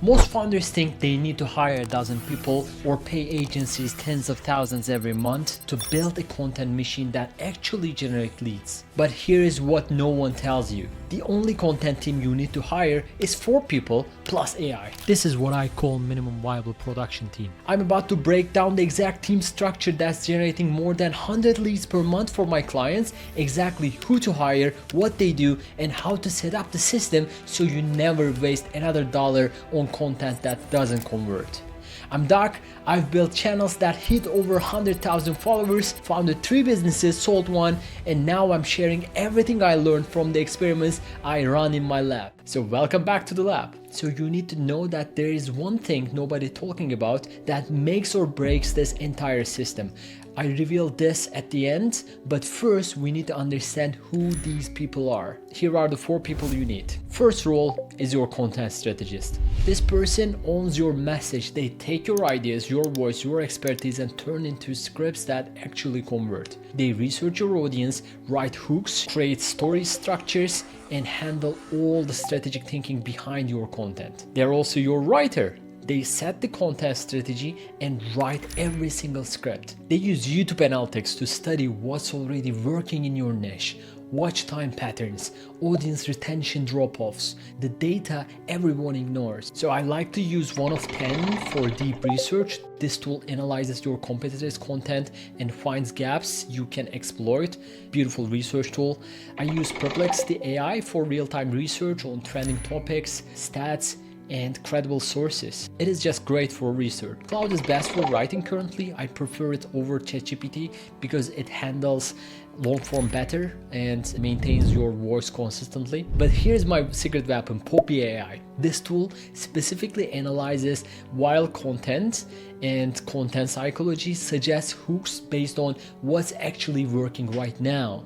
Most founders think they need to hire a dozen people or pay agencies tens of thousands every month to build a content machine that actually generates leads. But here is what no one tells you. The only content team you need to hire is 4 people plus AI. This is what I call minimum viable production team. I'm about to break down the exact team structure that's generating more than 100 leads per month for my clients, exactly who to hire, what they do, and how to set up the system so you never waste another dollar on content that doesn't convert. I'm Doc. I've built channels that hit over 100,000 followers, founded 3 businesses, sold 1, and now I'm sharing everything I learned from the experiments I run in my lab. So welcome back to the lab. So you need to know that there is one thing nobody talking about that makes or breaks this entire system. I reveal this at the end, but first we need to understand who these people are. Here are the 4 people you need. First role is your content strategist. This person owns your message. They take your ideas, your voice, your expertise and turn into scripts that actually convert. They research your audience, write hooks, create story structures, and handle all the strategic thinking behind your content. They're also your writer. They set the content strategy and write every single script. They use YouTube analytics to study what's already working in your niche, watch time patterns, audience retention drop-offs, the data everyone ignores. So I like to use 1 of 10 for deep research. This tool analyzes your competitors' content and finds gaps you can exploit. Beautiful research tool. I use Perplexity AI for real-time research on trending topics, stats, and credible sources. It is just great for research. Cloud is best for writing currently. I prefer it over ChatGPT because it handles long form better and maintains your voice consistently. But here's my secret weapon, Poppy AI. This tool specifically analyzes viral content and content psychology, suggests hooks based on what's actually working right now.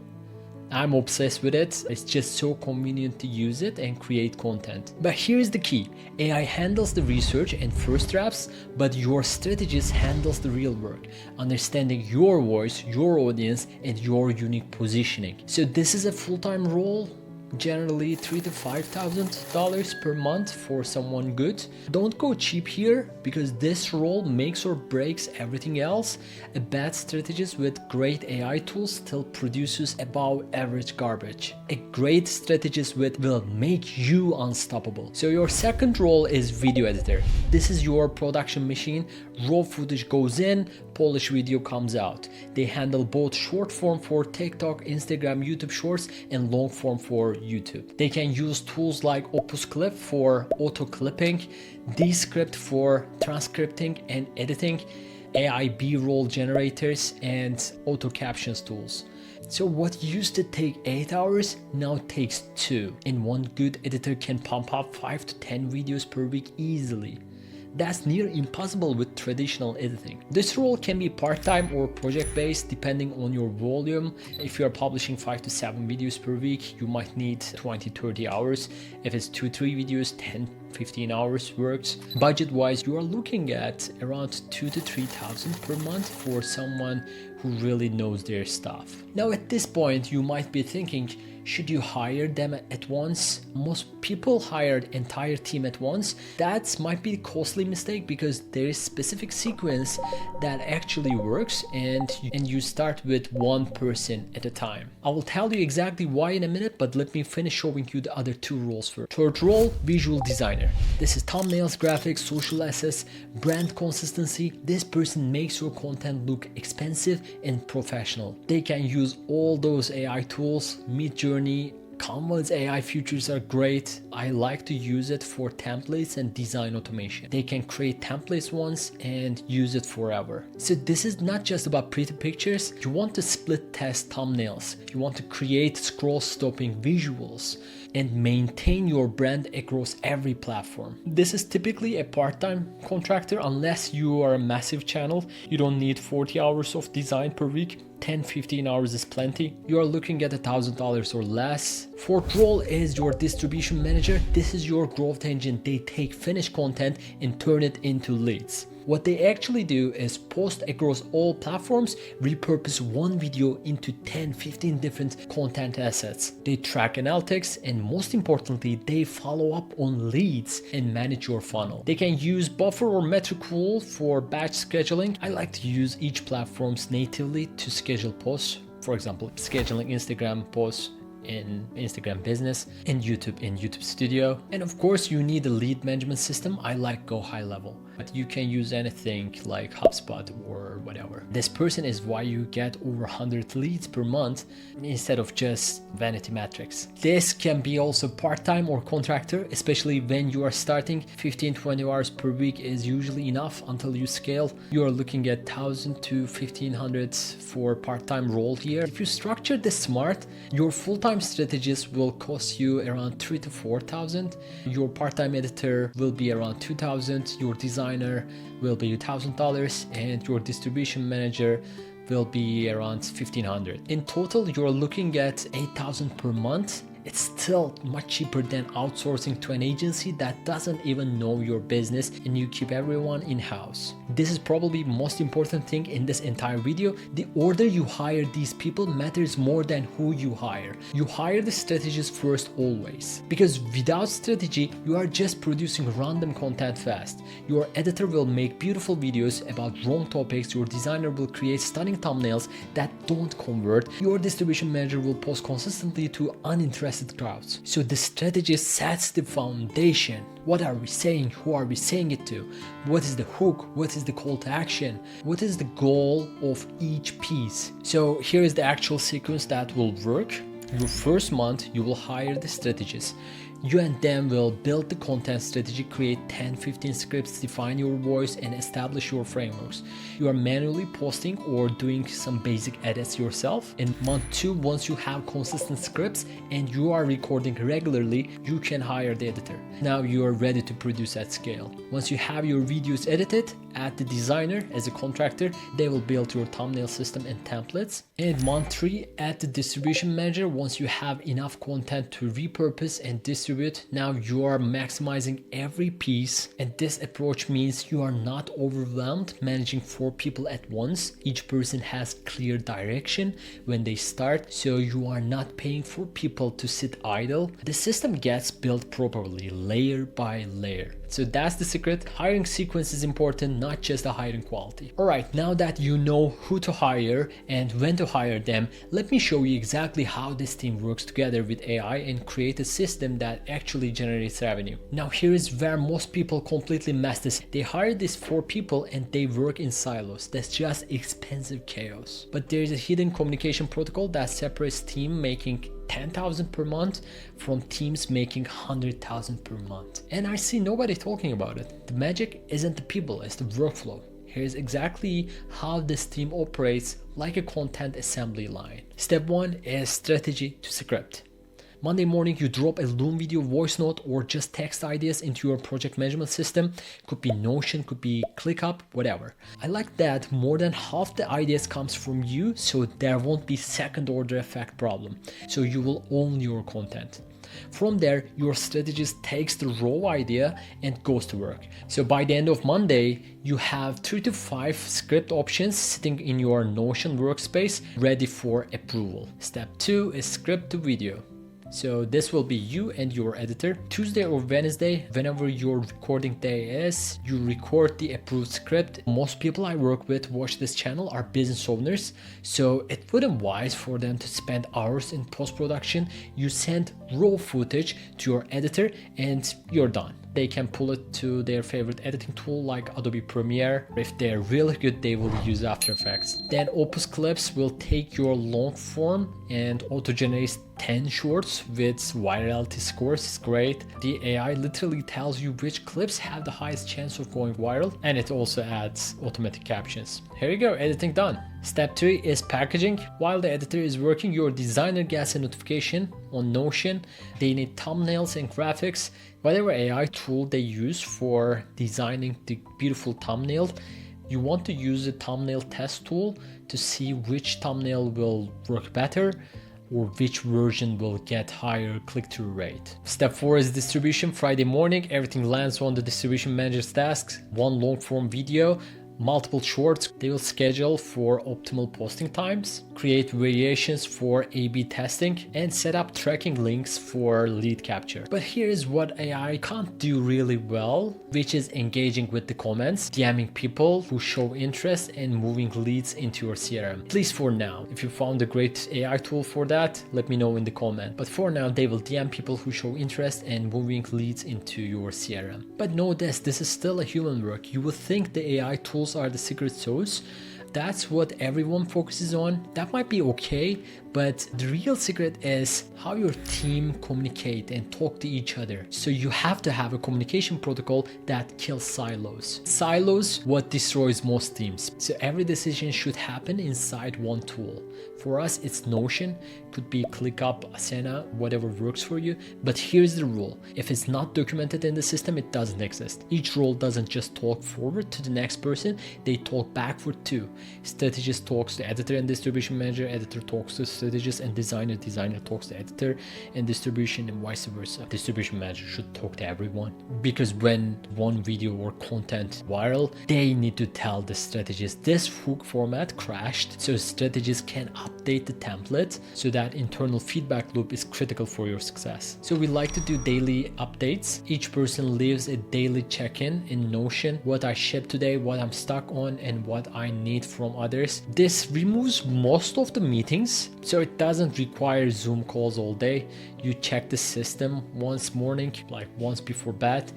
I'm obsessed with it. It's just so convenient to use it and create content. But here's the key. AI handles the research and first drafts, but your strategist handles the real work, understanding your voice, your audience, and your unique positioning. So this is a full-time role. Generally $3,000 to $5,000 per month for someone good. Don't go cheap here because this role makes or breaks everything else. A bad strategist with great AI tools still produces above average garbage. A great strategist will make you unstoppable. So your second role is video editor. This is your production machine. Raw footage goes in, polished video comes out. They handle both short form for TikTok, Instagram, YouTube Shorts, and long form for YouTube. They can use tools like Opus Clip for auto clipping, Descript for transcripting and editing, AI B-roll generators, and auto captions tools. So what used to take 8 hours now takes 2, and one good editor can pump up 5 to 10 videos per week easily. That's near impossible with traditional editing. This role can be part-time or project-based depending on your volume. If you are publishing 5 to 7 videos per week, you might need 20-30 hours. If it's 2-3 videos, 10-15 hours works. Budget-wise, you are looking at around $2,000 to $3,000 per month for someone who really knows their stuff. Now at this point, you might be thinking, should you hire them at once? Most people hire an entire team at once. That might be a costly mistake because there is specific sequence that actually works and you start with 1 person at a time. I will tell you exactly why in a minute, but let me finish showing you the other 2 roles first. Third role, visual designer. This is thumbnails, graphics, social assets, brand consistency. This person makes your content look expensive and professional. They can use all those AI tools, Midjourney, Canva's AI features are great. I like to use it for templates and design automation. They can create templates once and use it forever. So this is not just about pretty pictures. You want to split test thumbnails. You want to create scroll stopping visuals and maintain your brand across every platform. This is typically a part-time contractor unless you are a massive channel. You don't need 40 hours of design per week. 10-15 hours is plenty. You are looking at $1,000 or less. Fourth role is your distribution manager. This is your growth engine. They take finished content and turn it into leads. What they actually do is post across all platforms, repurpose one video into 10-15 different content assets. They track analytics, and most importantly, they follow up on leads and manage your funnel. They can use Buffer or Metricool for batch scheduling. I like to use each platform's natively to schedule posts. For example, scheduling Instagram posts in Instagram Business, and YouTube in YouTube Studio. And of course, you need a lead management system. I like Go High Level, but you can use anything like HubSpot or whatever. This person is why you get over 100 leads per month instead of just vanity metrics. This can be also part-time or contractor, especially when you are starting. 15-20 hours per week is usually enough until you scale. You are looking at 1,000 to 1,500 for part-time role here. If you structure this smart, your full-time strategist will cost you around 3,000 to 4,000. Your part-time editor will be around 2,000. Your designer will be $1,000, and your distribution manager will be around 1,500. In total, you're looking at 8,000 per month. It's still much cheaper than outsourcing to an agency that doesn't even know your business, and you keep everyone in-house. This is probably the most important thing in this entire video. The order you hire these people matters more than who you hire. You hire the strategist first always, because without strategy, you are just producing random content fast. Your editor will make beautiful videos about wrong topics. Your designer will create stunning thumbnails that don't convert. Your distribution manager will post consistently to uninterested crowds. So the strategist sets the foundation. What are we saying? Who are we saying it to? What is the hook? What is the call to action? What is the goal of each piece? So here is the actual sequence that will work. Your first month, you will hire the strategist. You and them will build the content strategy, create 10-15 scripts, define your voice, and establish your frameworks. You are manually posting or doing some basic edits yourself. In month 2, once you have consistent scripts and you are recording regularly, you can hire the editor. Now you are ready to produce at scale. Once you have your videos edited, add the designer as a contractor. They will build your thumbnail system and templates. And month 3, add the distribution manager. Once you have enough content to repurpose and distribute, now you are maximizing every piece. And this approach means you are not overwhelmed managing 4 people at once. Each person has clear direction when they start, so you are not paying for people to sit idle. The system gets built properly, layer by layer. So that's the secret. Hiring sequence is important, not just the hiring quality. Alright, now that you know who to hire and when to hire them, let me show you exactly how this team works together with AI and create a system that actually generates revenue. Now here is where most people completely mess this. They hire these 4 people and they work in silos. That's just expensive chaos. But there is a hidden communication protocol that separates team making 10,000 per month from teams making 100,000 per month. And I see nobody talking about it. The magic isn't the people, it's the workflow. Here's exactly how this team operates like a content assembly line. Step 1 is strategy to script. Monday morning, you drop a Loom video voice note or just text ideas into your project management system. Could be Notion, could be ClickUp, whatever. I like that more than half the ideas comes from you, so there won't be second order effect problem. So you will own your content. From there, your strategist takes the raw idea and goes to work. So by the end of Monday, you have 3 to 5 script options sitting in your Notion workspace ready for approval. Step 2 is script to video. So this will be you and your editor. Tuesday or Wednesday, whenever your recording day is, you record the approved script. Most people I work with watch this channel are business owners, so it wouldn't be wise for them to spend hours in post-production. You send raw footage to your editor and you're done. They can pull it to their favorite editing tool like Adobe Premiere. If they're really good, they will use After Effects. Then Opus Clips will take your long form and auto-generate 10 shorts with virality scores. It's great. The AI literally tells you which clips have the highest chance of going viral, and it also adds automatic captions. Here you go, editing done. Step 3 is packaging. While the editor is working, your designer gets a notification on Notion. They need thumbnails and graphics. Whatever AI tool they use for designing the beautiful thumbnail, you want to use a thumbnail test tool to see which thumbnail will work better. or which version will get higher click-through rate. Step 4 is distribution. Friday morning, everything lands on the distribution manager's desk. One long form video, multiple shorts. They will schedule for optimal posting times, create variations for A/B testing, and set up tracking links for lead capture. But here's what AI can't do really well, which is engaging with the comments, DMing people who show interest, and moving leads into your CRM. At least for now. If you found a great AI tool for that, let me know in the comment. But for now, they will DM people who show interest and moving leads into your CRM. But know this is still a human work. You would think the AI tools are the secret sauce. That's what everyone focuses on. That might be okay, but the real secret is how your team communicate and talk to each other. So you have to have a communication protocol that kills silos. Silos, what destroys most teams. So every decision should happen inside one tool. For us, it's Notion. Could be ClickUp, Asana, whatever works for you. But here's the rule. If it's not documented in the system, it doesn't exist. Each role doesn't just talk forward to the next person, they talk backward too. Strategist talks to editor and distribution manager, editor talks to strategist and designer, designer talks to editor and distribution, and vice versa. Distribution manager should talk to everyone, because when one video or content viral, they need to tell the strategist this hook format crashed, so strategist can update the template. So that internal feedback loop is critical for your success. So we like to do daily updates. Each person leaves a daily check-in in Notion, what I shipped today, what I'm stuck on, and what I need from others. This removes most of the meetings, so it doesn't require Zoom calls all day. You check the system once morning, like once before bed,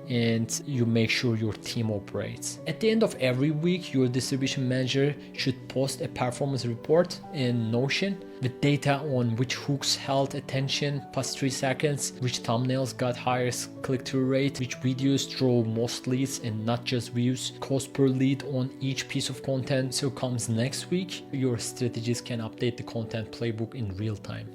and you make sure your team operates. At the end of every week, your distribution manager should post a performance report in Notion with data on which hooks held attention past 3 seconds, which thumbnails got highest click-through rate, which videos drove most leads and not just views, cost per lead on each piece of content. So comes next week, your strategist can update the content playbook in real time.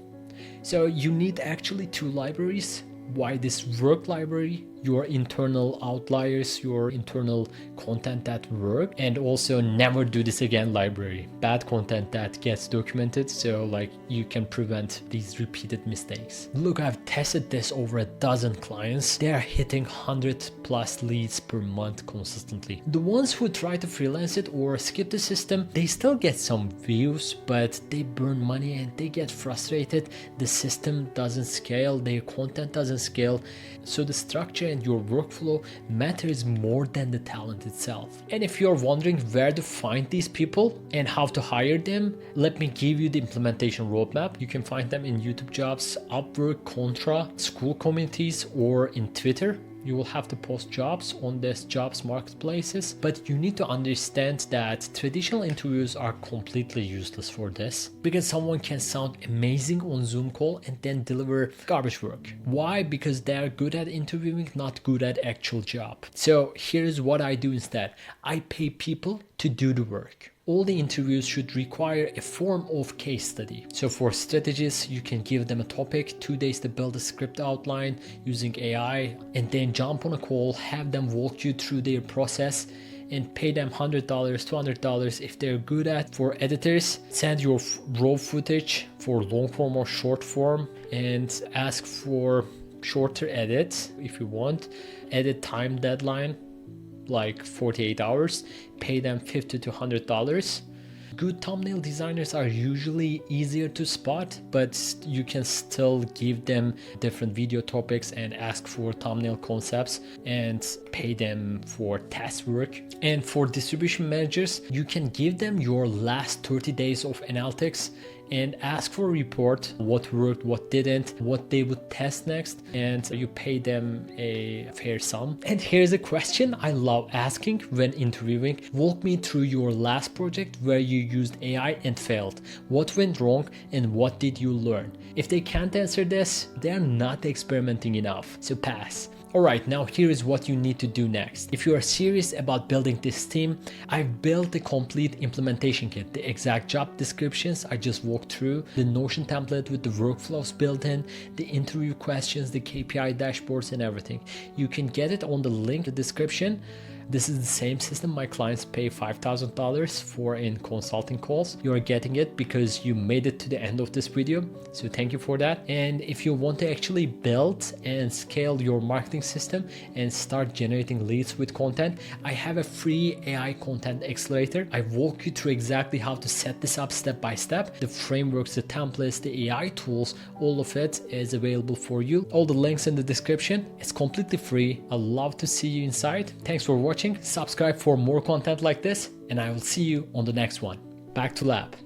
So you need actually 2 libraries. Why this work library? Your internal outliers, your internal content that work, and also never do this again library. Bad content that gets documented, so like you can prevent these repeated mistakes. Look, I've tested this over a dozen clients. They are hitting 100+ leads per month consistently. The ones who try to freelance it or skip the system, they still get some views, but they burn money and they get frustrated. The system doesn't scale, their content doesn't scale. So the structure and your workflow matters more than the talent itself. And if you're wondering where to find these people and how to hire them, let me give you the implementation roadmap. You can find them in YouTube jobs, Upwork, Contra, school communities, or in Twitter. You will have to post jobs on these jobs marketplaces, but you need to understand that traditional interviews are completely useless for this, because someone can sound amazing on Zoom call and then deliver garbage work. Why? Because they're good at interviewing, not good at actual job. So here's what I do instead. I pay people to do the work. All the interviews should require a form of case study. So for strategists, you can give them a topic, 2 days to build a script outline using AI, and then jump on a call, have them walk you through their process, and pay them $100, $200 if they're good at. For editors, send your raw footage for long form or short form and ask for shorter edits if you want. Edit time deadline, like 48 hours, pay them $50 to $100. Good thumbnail designers are usually easier to spot, but you can still give them different video topics and ask for thumbnail concepts and pay them for test work. And for distribution managers, you can give them your last 30 days of analytics and ask for a report, what worked, what didn't, what they would test next, and you pay them a fair sum. And here's a question I love asking when interviewing. Walk me through your last project where you used AI and failed. What went wrong and what did you learn? If they can't answer this, they're not experimenting enough, so pass. Alright, now here is what you need to do next. If you are serious about building this team, I've built a complete implementation kit, the exact job descriptions I just walked through, the Notion template with the workflows built in, the interview questions, the KPI dashboards and everything. You can get it on the link in the description. This is the same system my clients pay $5,000 for in consulting calls. You're getting it because you made it to the end of this video. So thank you for that. And if you want to actually build and scale your marketing system and start generating leads with content, I have a free AI content accelerator. I walk you through exactly how to set this up step by step. The frameworks, the templates, the AI tools, all of it is available for you. All the links in the description. It's completely free. I'd love to see you inside. Thanks for watching. Subscribe for more content like this, and I will see you on the next one. Back to lab.